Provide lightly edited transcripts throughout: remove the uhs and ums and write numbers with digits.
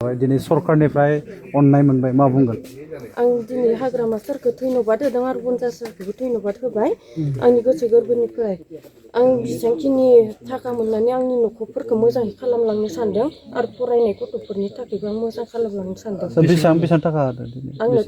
दिनै सरकारनिफ्राय अननाय मोनबाय मा बुंगोन? आं दिनै हाग्रामा सारखौ धन्यबाद होदों आरो बनजा सारखौबो धन्यबाद होबाय आंनि गोसो गोरबोनिफ्राय। आं बेसेबांखिनि थाखा मोननानै आंनि न'खरफोरखौ मोजाङै खालामलांनो सानदों आरो फरायनाय गथ'फोरनि थाखायबो आं मोजां खालामलांनो सानदों। बेसेबां थाखा होदों दिनै? आंनो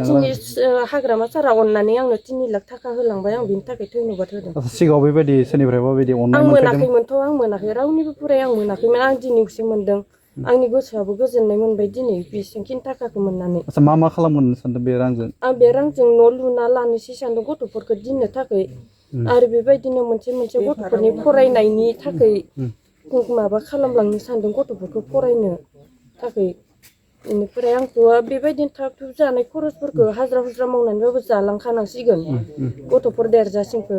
हाग्रामा सारा अननानै आंनो 3 लाख थाखा होलांबाय, आं बेनि थाखाय धन्यबाद होदों। सिगाङाव बेबायदि सोरनिफ्रायबा बेबायदि अननाय आं मोनफेरदों? मोनाखैमोनथ', आं मोनाखै, रावनिबो फराय आं मोनाखैमोन। आं दिनैसो मोनदों। आंनि गोसोआबो गोजोननाय मोनबाय दिनै बेसेबांखिनि थाखाखौ मोननानै। मा खालामगोन सानदों बे रांजों? आं बे रांजों न' लुना लानोसै सानदों गथ'फोरखौ दोननो थाखाय आरो बेबायदिनो मोनसे गथ'फोरनि फरायनायनि थाखाय माबा खालामलांनो सानदों, गथ'फोरखौ फरायनो थाखाय। बेनिफ्राय आंथ' बेबायदिनो थाब थुब जानाय खरसफोरखौ हाजिरा मावनानैबाबो जालांखानांसिगोन गथ'फोर देरजासिमखौ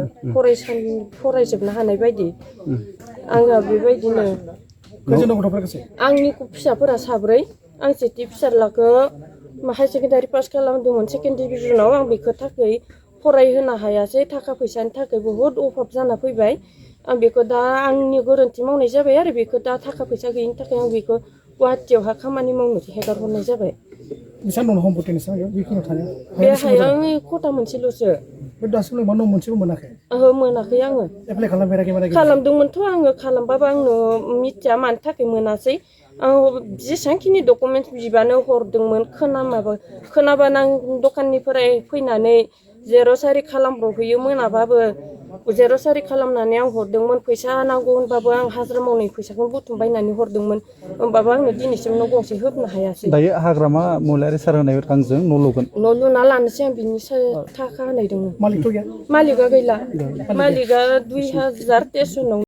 फरायजोबनो हानाय बायदि। आंहा बेबायदिनो आंनि फिसाफोरा 4, आं सेथि फिसाज्लाखौ हायार सेकेन्डारि पास खालामदोंमोन 2nd डिभिजनाव। आं बेखौ थाखाय फरायहोनो हायासै, थाखा फैसानि थाखाय बहुद अभाब जाना फैबाय। आं बेखौ दा आंनि गोरोन्थि मावनाय जाबाय आरो बेखौ दा थाखा फैसा गैयिनि थाखाय आं बेखौ गुवाहाटियावहा खामानि मावनो हेगार हरनाय जाबाय। बे हाया खथा मोनसेल'सो। दासिमबो न' मोनसेबो मोनाखै? ओहो, मोनाखै आङो। एप्लाइ खालामफेराखै? खालामदोंमोनथ' आङो, खालामबाबो आंनो मिथिया मानि थाखाय मोनासै। आं जेसेबांखिनि डकुमेन्टस बिबानो हरदोंमोन, खोनाबानो आं दखाननिफ्राय फैनानै जेर'क्स आरि खालामब्रबहैयो, मोनाबाबो जेर'क्स आरि खालामनानै आं हरदोंमोन। फैसा नांगौ होनबाबो आं हाजिरा मावनाय फैसाखौनो बुथुमबायनानै हरदोंमोन, होमबाबो आंनो दिनैसिम न' गंसे होबोनो हायासै। दायो हाग्रामा महिलारि सार होनाय रांजों न' लुगोन? न' लुना लानोसै आं, बिनि थाखा होनाय दङ। मालिकथ' गैया? मालिकआ गैला, मालिकआ 2023 नाव